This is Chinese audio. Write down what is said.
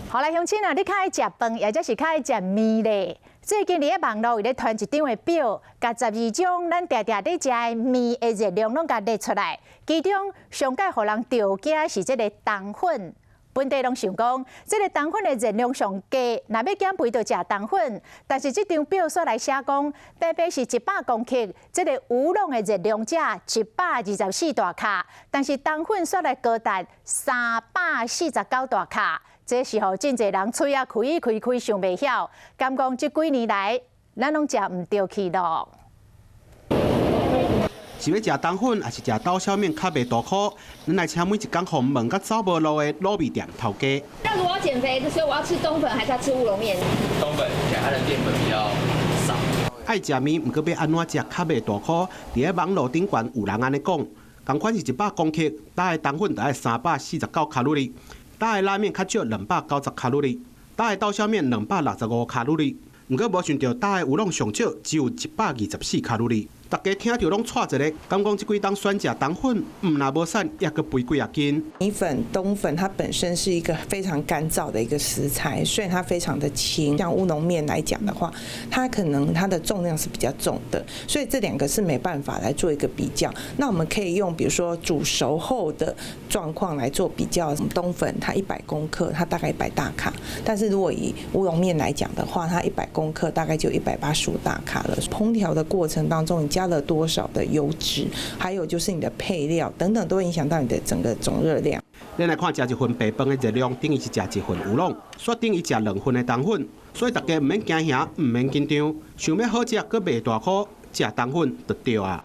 好来，乡亲啊，你较爱食饭，或者是较爱食面咧？最近伫咧网络有咧传一张的表，甲12种咱常常咧食的面的热量拢甲列出来，其中上界互人着惊是这个冬粉。本地拢想讲，这个冬粉的热量上低，若要减肥就食冬粉。但是这张表煞来写讲，白白是100公克，这个乌龙的热量只124大卡，但是冬粉煞来高达349大卡。这时候真侪人嘴啊开想袂晓，敢讲这几年来，咱拢食唔着去咯。是要食冬粉，还是食刀削面较袂大颗？咱来请每一工互问甲走无路的卤味店头家。那如果要减肥的时候，我要吃冬粉还是要吃乌龙面？冬粉，它的淀粉比较少。爱食面，毋过要安怎食较袂大颗？伫咧网络顶悬有人安尼讲，同款是100公克，打的冬粉就爱349卡路里，打的拉面较少290卡路里，打的刀削面265卡路里。毋过无想到打的乌龙上少只有124卡路里。大家听着拢错一个，敢讲这几冬选食冬粉，若无瘦，也阁肥几啊斤。米粉、冬粉它本身是一个非常干燥的一个食材，所以它非常的轻。像乌龙面来讲的话，它可能它的重量是比较重的，所以这两个是没办法来做一个比较。那我们可以用比如说煮熟后的状况来做比较。冬粉它100公克，它大概100大卡，但是如果以乌龙面来讲的话，它100公克大概就185大卡了。烹调的过程当中，你加了多少的油脂，还有就是你的配料等等，都会影响到你的整个总热量。咱来看食一份白饭的热量，等于是食一份乌龙，煞等于食2份的冬粉，所以大家唔免惊吓，唔免紧张，想要好食，阁袂大颗，食冬粉就对啊。